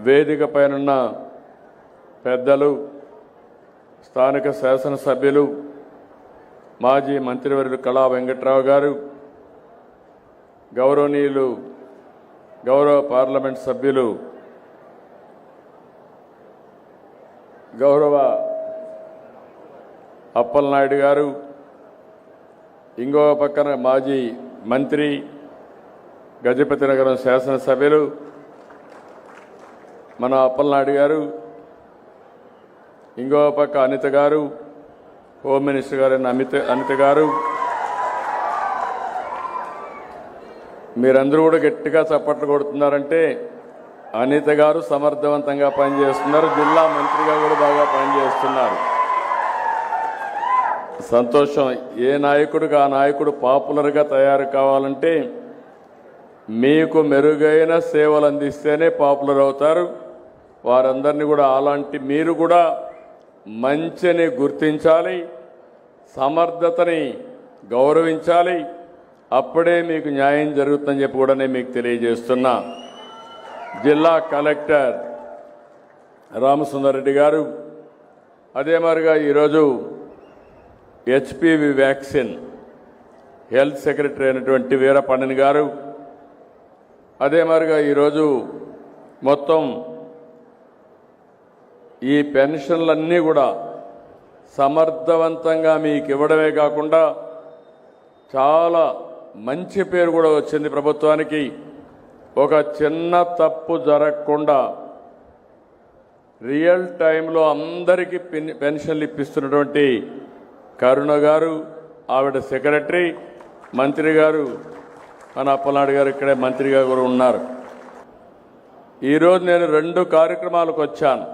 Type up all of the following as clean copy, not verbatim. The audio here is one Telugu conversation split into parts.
వేదిక పైనున్న పెద్దలు, స్థానిక శాసనసభ్యులు, మాజీ మంత్రివర్యులు కళా వెంకట్రావు గారు, గౌరవనీయులు గౌరవ పార్లమెంట్ సభ్యులు గౌరవ అప్పలనాయుడు గారు, ఇంకో పక్కన మాజీ మంత్రి గజపతి నగరం శాసనసభ్యులు మన అప్పలనాయుడు గారు, ఇంకో పక్క అనిత గారు, హోమ్ మినిస్టర్ గారు అనిత గారు, మీరందరూ కూడా గట్టిగా చప్పట్లు కొడుతున్నారంటే అనిత గారు సమర్థవంతంగా పనిచేస్తున్నారు, జిల్లా మంత్రిగా కూడా బాగా పనిచేస్తున్నారు. సంతోషం. ఏ నాయకుడికి ఆ నాయకుడు పాపులర్గా తయారు కావాలంటే మీకు మెరుగైన సేవలు అందిస్తేనే పాపులర్ అవుతారు. వారందరినీ కూడా అలాంటి మీరు కూడా మంచిని గుర్తించాలి, సమర్థతని గౌరవించాలి. అప్పుడే మీకు న్యాయం జరుగుతుందని చెప్పి కూడా నేను మీకు తెలియజేస్తున్నా. జిల్లా కలెక్టర్ రామసుందర్ రెడ్డి గారు, అదే మాదిరిగా ఈరోజు హెచ్పివి వ్యాక్సిన్ హెల్త్ సెక్రటరీ అయినటువంటి వీరపండిని గారు, అదే మాదిరిగా ఈరోజు మొత్తం ఈ పెన్షన్లన్నీ కూడా సమర్థవంతంగా మీకు ఇవ్వడమే కాకుండా చాలా మంచి పేరు కూడా వచ్చింది ప్రభుత్వానికి. ఒక చిన్న తప్పు జరగకుండా రియల్ టైంలో అందరికీ పెన్షన్లు ఇప్పిస్తున్నటువంటి కరుణ గారు, ఆవిడ సెక్రటరీ, మంత్రి గారు మన అప్పలనాయుడు గారు ఇక్కడే మంత్రిగా కూడా ఉన్నారు. ఈరోజు నేను 2 కార్యక్రమాలకు వచ్చాను.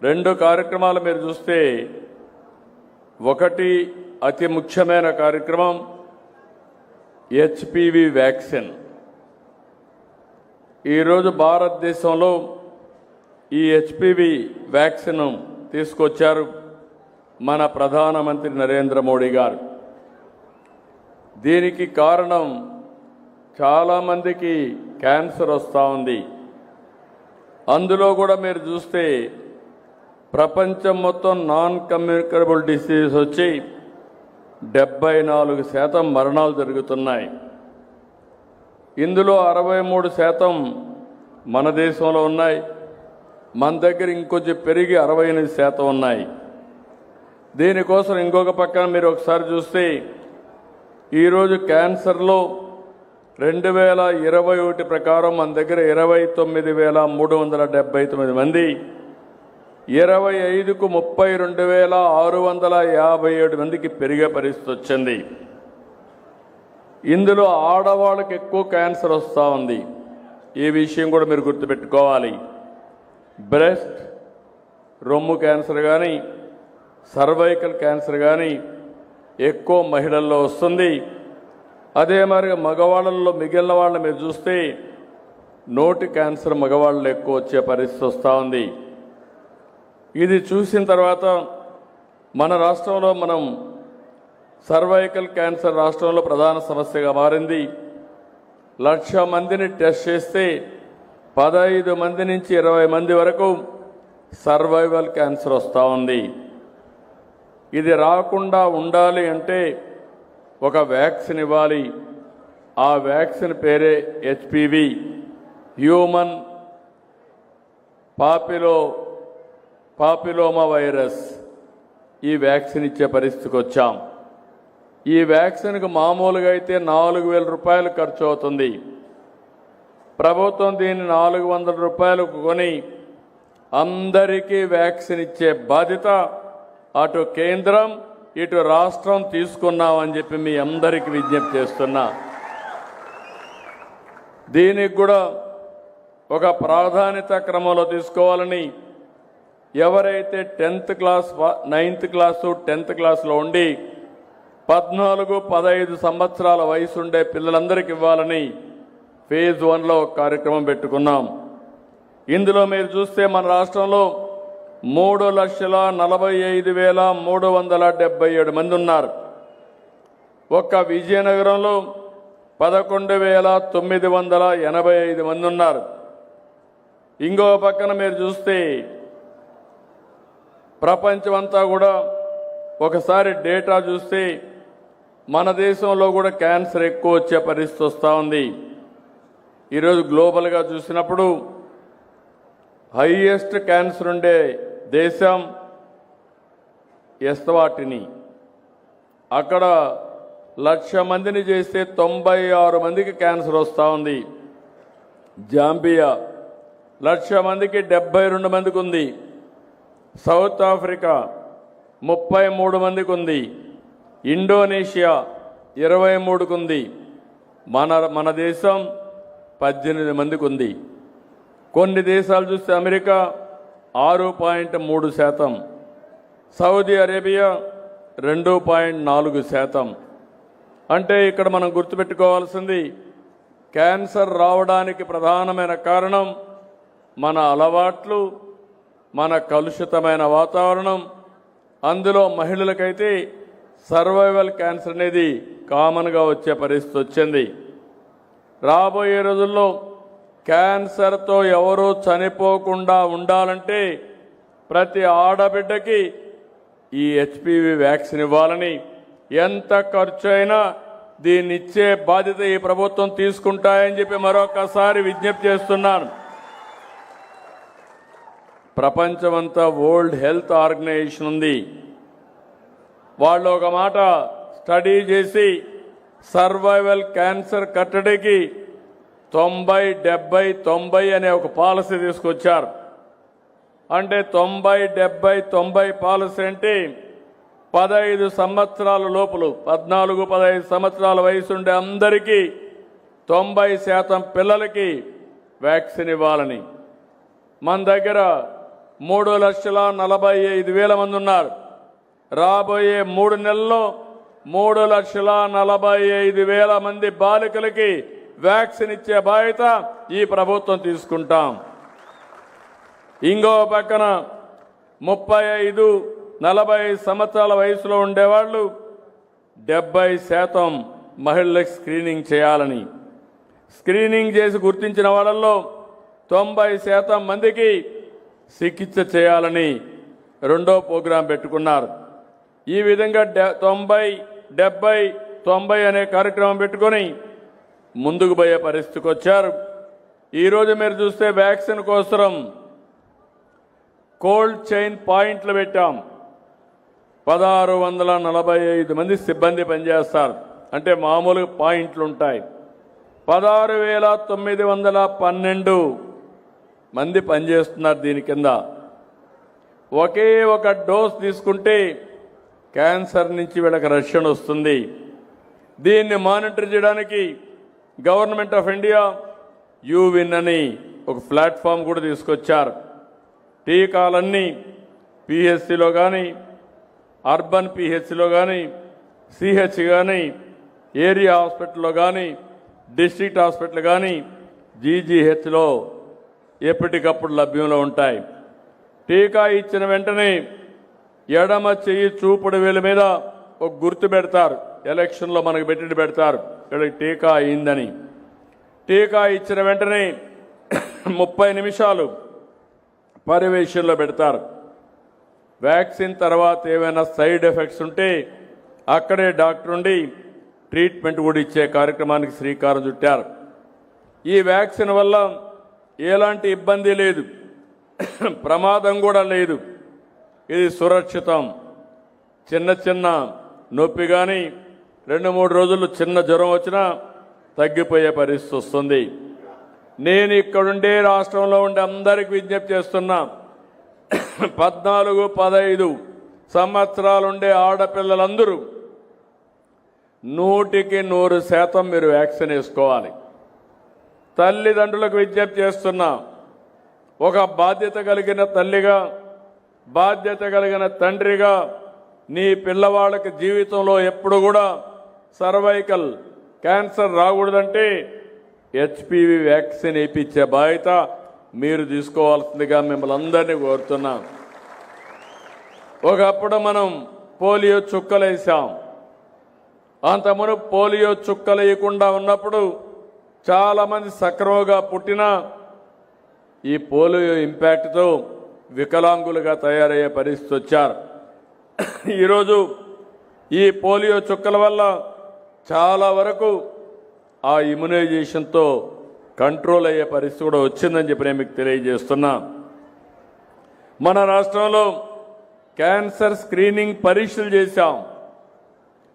2 కార్యక్రమాలు మీరు చూస్తే, ఒకటి అతి ముఖ్యమైన కార్యక్రమం హెచ్పివి వ్యాక్సిన్. ఈరోజు భారతదేశంలో ఈ హెచ్పివి వ్యాక్సిన్ తీసుకొచ్చారు మన ప్రధానమంత్రి నరేంద్ర మోడీ గారు. దీనికి కారణం చాలామందికి క్యాన్సర్ వస్తూ ఉంది. అందులో కూడా మీరు చూస్తే ప్రపంచం మొత్తం నాన్ కమ్యూనికబుల్ డిసీజెస్ వచ్చి 74% మరణాలు జరుగుతున్నాయి. ఇందులో 63% మన దేశంలో ఉన్నాయి. మన దగ్గర ఇంకొంచెం పెరిగి 68% ఉన్నాయి. దీనికోసం ఇంకొక పక్కన మీరు ఒకసారి చూస్తే ఈరోజు క్యాన్సర్లో 2021 ప్రకారం మన దగ్గర 29,379 మంది, 25కు 32,657 మందికి పెరిగే పరిస్థితి వచ్చింది. ఇందులో ఆడవాళ్ళకి ఎక్కువ క్యాన్సర్ వస్తూ ఉంది. ఈ విషయం కూడా మీరు గుర్తుపెట్టుకోవాలి. బ్రెస్ట్, రొమ్ము క్యాన్సర్ కానీ, సర్వైకల్ క్యాన్సర్ కానీ ఎక్కువ మహిళల్లో వస్తుంది. అదే మరి మగవాళ్ళల్లో మిగిలిన వాళ్ళని మీరు చూస్తే నోటి క్యాన్సర్ మగవాళ్ళలో ఎక్కువ వచ్చే పరిస్థితి వస్తూ ఉంది. ఇది చూసిన తర్వాత మన రాష్ట్రంలో మనం సర్వైకల్ క్యాన్సర్ రాష్ట్రంలో ప్రధాన సమస్యగా మారింది. 1,00,000 మందిని టెస్ట్ చేస్తే 15 మంది నుంచి 20 మంది వరకు సర్వైవల్ క్యాన్సర్ వస్తూ ఉంది. ఇది రాకుండా ఉండాలి అంటే ఒక వ్యాక్సిన్ ఇవ్వాలి. ఆ వ్యాక్సిన్ పేరే హెచ్పివి, హ్యూమన్ పాపిలోమా వైరస్. ఈ వ్యాక్సిన్ ఇచ్చే పరిస్థితికి వచ్చాం. ఈ వ్యాక్సిన్కు మామూలుగా అయితే 4,000 రూపాయలు ఖర్చు అవుతుంది. ప్రభుత్వం దీన్ని 400 రూపాయలకు కొని అందరికీ వ్యాక్సిన్ ఇచ్చే బాధ్యత అటు కేంద్రం ఇటు రాష్ట్రం తీసుకున్నామని చెప్పి మీ అందరికీ విజ్ఞప్తి చేస్తున్నా. దీనికి కూడా ఒక ప్రాధాన్యత క్రమంలో తీసుకోవాలని ఎవరైతే 10th class 9th class 10th క్లాస్లో ఉండి 14-15 సంవత్సరాల వయసు ఉండే పిల్లలందరికీ ఇవ్వాలని ఫేజ్ 1లో ఒక కార్యక్రమం పెట్టుకున్నాం. ఇందులో మీరు చూస్తే మన రాష్ట్రంలో 3,45,377 మంది ఉన్నారు. ఒక్క విజయనగరంలో 11,985 మంది ఉన్నారు. ఇంకో పక్కన మీరు చూస్తే ప్రపంచమంతా కూడా ఒకసారి డేటా చూస్తే మన దేశంలో కూడా క్యాన్సర్ ఎక్కువ వచ్చే పరిస్థితి వస్తూ ఉంది. ఈరోజు గ్లోబల్గా చూసినప్పుడు హైయెస్ట్ క్యాన్సర్ ఉండే దేశం ఎస్వాటిని. అక్కడ 1,00,000 మందిని చేస్తే 96 మందికి క్యాన్సర్ వస్తూ ఉంది. జాంబియా 1,00,000 మందికి 72 మందికి ఉంది. సౌత్ ఆఫ్రికా 33 మందికి ఉంది. ఇండోనేషియా 23కు ఉంది. మన దేశం 18 మందికి ఉంది. కొన్ని దేశాలు చూస్తే అమెరికా 6.3%, సౌదీ అరేబియా 2.4%. అంటే ఇక్కడ మనం గుర్తుపెట్టుకోవాల్సింది క్యాన్సర్ రావడానికి ప్రధానమైన కారణం మన అలవాట్లు, మన కలుషితమైన వాతావరణం. అందులో మహిళలకైతే సర్వైవల్ క్యాన్సర్ అనేది కామన్గా వచ్చే పరిస్థితి వచ్చింది. రాబోయే రోజుల్లో క్యాన్సర్తో ఎవరూ చనిపోకుండా ఉండాలంటే ప్రతి ఆడబిడ్డకి ఈ హెచ్పివి వ్యాక్సిన్ ఇవ్వాలని, ఎంత ఖర్చు అయినా దీన్ని ఇచ్చే బాధ్యత ఈ ప్రభుత్వం తీసుకుంటాయని చెప్పి మరొకసారి విజ్ఞప్తి చేస్తున్నాను. ప్రపంచమంతా వరల్డ్ హెల్త్ ఆర్గనైజేషన్ ఉంది. వాళ్ళు ఒక మాట స్టడీ చేసి సర్వైవల్ క్యాన్సర్ కట్టడికి 90-70-90 అనే ఒక పాలసీ తీసుకొచ్చారు. అంటే 90-70-90 పాలసీ అంటే 15 సంవత్సరాల లోపల 14-15 సంవత్సరాల వయసు ఉండే అందరికీ 90% పిల్లలకి వ్యాక్సిన్ ఇవ్వాలని. మన దగ్గర 3,45,000 మంది ఉన్నారు. రాబోయే 3 నెలల్లో 3,45,000 మంది బాలికలకి వ్యాక్సిన్ ఇచ్చే బాధ్యత ఈ ప్రభుత్వం తీసుకుంటాం. ఇంకో పక్కన 35-40 సంవత్సరాల వయసులో ఉండేవాళ్ళు 70% మహిళలకు స్క్రీనింగ్ చేయాలని, స్క్రీనింగ్ చేసి గుర్తించిన వాళ్ళల్లో 90% మందికి చికిత్స చేయాలని రెండో ప్రోగ్రాం పెట్టుకున్నారు. ఈ విధంగా 90-70-90 అనే కార్యక్రమం పెట్టుకొని ముందుకు పోయే పరిస్థితికి వచ్చారు. ఈరోజు మీరు చూస్తే వ్యాక్సిన్ కోసం కోల్డ్ చైన్ పాయింట్లు పెట్టాం. 1,645 మంది సిబ్బంది పనిచేస్తారు. అంటే మామూలు పాయింట్లు ఉంటాయి. 16,912 మంది పనిచేస్తున్నారు దీని కింద. ఒకే ఒక డోస్ తీసుకుంటే క్యాన్సర్ నుంచి వీళ్ళకి రక్షణ వస్తుంది. దీన్ని మానిటర్ చేయడానికి గవర్నమెంట్ ఆఫ్ ఇండియా యూవిన్ అని ఒక ప్లాట్ఫామ్ కూడా తీసుకొచ్చారు. టీకాలన్నీ పిహెచ్సిలో కానీ, అర్బన్ పిహెచ్సిలో కానీ, సిహెచ్ కానీ, ఏరియా హాస్పిటల్లో కానీ, డిస్ట్రిక్ట్ హాస్పిటల్ కానీ, జీజీహెచ్లో ఎప్పటికప్పుడు లభ్యంలో ఉంటాయి. టీకా ఇచ్చిన వెంటనే ఎడమ చెయ్యి చూపుడు వేలు మీద ఒక గుర్తు పెడతారు. ఎలక్షన్లో మనకు పెట్టి పెడతారు వీళ్ళకి టీకా అయిందని. టీకా ఇచ్చిన వెంటనే 30 నిమిషాలు పర్యవేక్షణలో పెడతారు. వ్యాక్సిన్ తర్వాత ఏమైనా సైడ్ ఎఫెక్ట్స్ ఉంటే అక్కడే డాక్టర్ ఉండి ట్రీట్మెంట్ కూడా ఇచ్చే కార్యక్రమానికి శ్రీకారం చుట్టారు. ఈ వ్యాక్సిన్ వల్ల ఎలాంటి ఇబ్బంది లేదు, ప్రమాదం కూడా లేదు. ఇది సురక్షితం. చిన్న నొప్పి కానీ 2-3 రోజులు చిన్న జ్వరం వచ్చినా తగ్గిపోయే పరిస్థితి వస్తుంది. నేను ఇక్కడుండే రాష్ట్రంలో ఉండే అందరికీ విజ్ఞప్తి చేస్తున్నా, 14-15 సంవత్సరాలుండే ఆడపిల్లలందరూ 100% మీరు వ్యాక్సిన్ వేసుకోవాలి. తల్లిదండ్రులకు విజ్ఞప్తి చేస్తున్నా, ఒక బాధ్యత కలిగిన తల్లిగా, బాధ్యత కలిగిన తండ్రిగా నీ పిల్లవాళ్ళకి జీవితంలో ఎప్పుడు కూడా సర్వైకల్ క్యాన్సర్ రాకూడదంటే హెచ్పివి వ్యాక్సిన్ వేయించే బాధ్యత మీరు తీసుకోవాల్సిందిగా మిమ్మల్ని అందరినీ కోరుతున్నాం. ఒకప్పుడు మనం పోలియో చుక్కలు వేసాం. అంతమును పోలియో చుక్కలు వేయకుండా ఉన్నప్పుడు చాలామంది సక్రమంగా పుట్టినా ఈ పోలియో ఇంపాక్ట్తో వికలాంగులుగా తయారయ్యే పరిస్థితి వచ్చారు. ఈరోజు ఈ పోలియో చుక్కల వల్ల చాలా వరకు ఆ ఇమ్యునైజేషన్తో కంట్రోల్ అయ్యే పరిస్థితి కూడా వచ్చిందని చెప్పి నేను మీకు తెలియజేస్తున్నా. మన రాష్ట్రంలో క్యాన్సర్ స్క్రీనింగ్ పరీక్షలు చేశాం.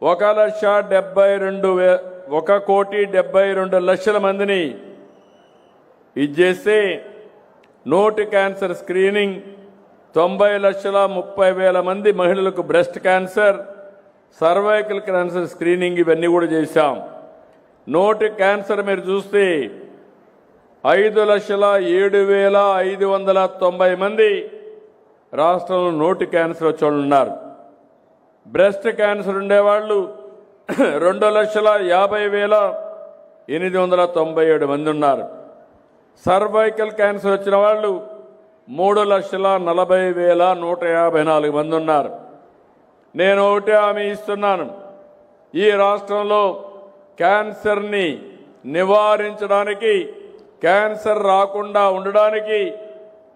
1,72,1,72,00,000 మందిని ఇది చేస్తే నోటి క్యాన్సర్ స్క్రీనింగ్ 90,30,000 మంది మహిళలకు breast cancer, cervical cancer screening ఇవన్నీ కూడా చేశాం. నోటి క్యాన్సర్ మీరు చూస్తే 5,07,590 మంది రాష్ట్రంలో నోటి క్యాన్సర్ వచ్చేవాళ్ళు ఉన్నారు. బ్రెస్ట్ క్యాన్సర్ ఉండేవాళ్ళు 2,50,897 మంది ఉన్నారు. సర్వైకల్ క్యాన్సర్ వచ్చిన వాళ్ళు 3,40,154 మంది ఉన్నారు. నేను ఒకటే హామీ ఇస్తున్నాను, ఈ రాష్ట్రంలో క్యాన్సర్ని నివారించడానికి, క్యాన్సర్ రాకుండా ఉండడానికి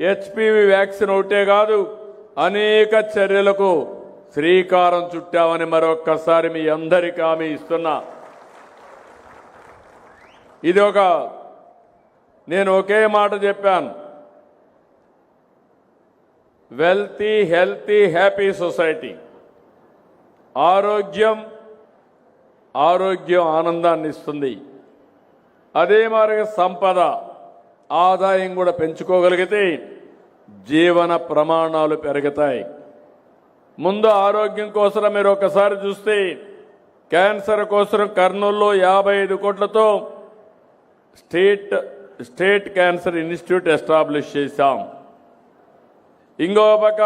హెచ్పివి వ్యాక్సిన్ ఒకటే కాదు, అనేక చర్యలకు శ్రీకారం చుట్టామని మరొక్కసారి మీ అందరికీ హామీ ఇస్తున్నా. ఇది నేను ఒకే మాట చెప్పాను, వెల్తీ హెల్తీ హ్యాపీ సొసైటీ. ఆరోగ్యం ఆనందాన్ని ఇస్తుంది. అదే మాదిరిగా సంపద, ఆదాయం కూడా పెంచుకోగలిగితే జీవన ప్రమాణాలు పెరుగుతాయి. ముందు ఆరోగ్యం కోసం మీరు ఒకసారి చూస్తే క్యాన్సర్ కోసం కర్నూలులో 55 కోట్లతో స్టేట్ క్యాన్సర్ ఇన్స్టిట్యూట్ ఎస్టాబ్లిష్ చేశాం. ఇంకో పక్క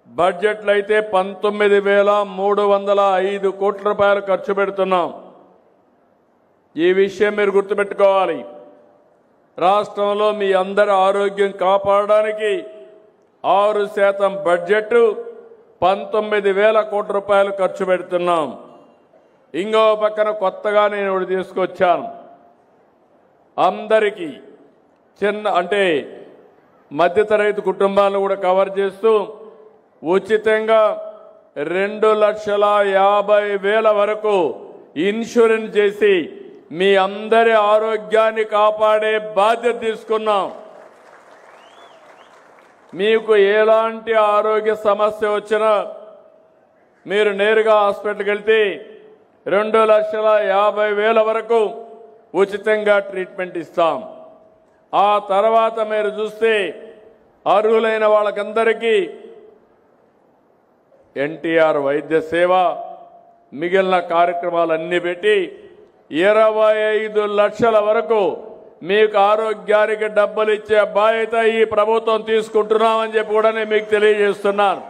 బడ్జెట్లు అయితే 19,305 కోట్ల రూపాయలు ఖర్చు పెడుతున్నాం. ఈ విషయం మీరు గుర్తుపెట్టుకోవాలి. రాష్ట్రంలో మీ అందరి ఆరోగ్యం కాపాడడానికి 6% బడ్జెట్ 19,000 కోట్ల రూపాయలు ఖర్చు పెడుతున్నాం. ఇంకో పక్కన కొత్తగా నేను ఒకటి తీసుకొచ్చాను, అందరికీ అంటే మధ్యతరగతి కుటుంబాలను కూడా కవర్ చేస్తూ ఉచితంగా 2,50,000 వరకు ఇన్సూరెన్స్ చేసి మీ అందరి ఆరోగ్యాన్ని కాపాడే బాధ్యత తీసుకున్నాం. మీకు ఎలాంటి ఆరోగ్య సమస్య వచ్చినా మీరు నేరుగా హాస్పిటల్కి వెళ్తే 2,50,000 వరకు ఉచితంగా ట్రీట్మెంట్ ఇస్తాం. ఆ తర్వాత మీరు చూస్తే అర్హులైన వాళ్ళకందరికీ ఎన్టీఆర్ వైద్య సేవ, మిగిలిన కార్యక్రమాలన్నీ పెట్టి 25 లక్షల వరకు మీకు ఆరోగ్యానికి డబ్బులు ఇచ్చే బాధ్యత ఈ ప్రభుత్వం తీసుకుంటున్నామని చెప్పి కూడా నేను మీకు తెలియజేస్తున్నాను.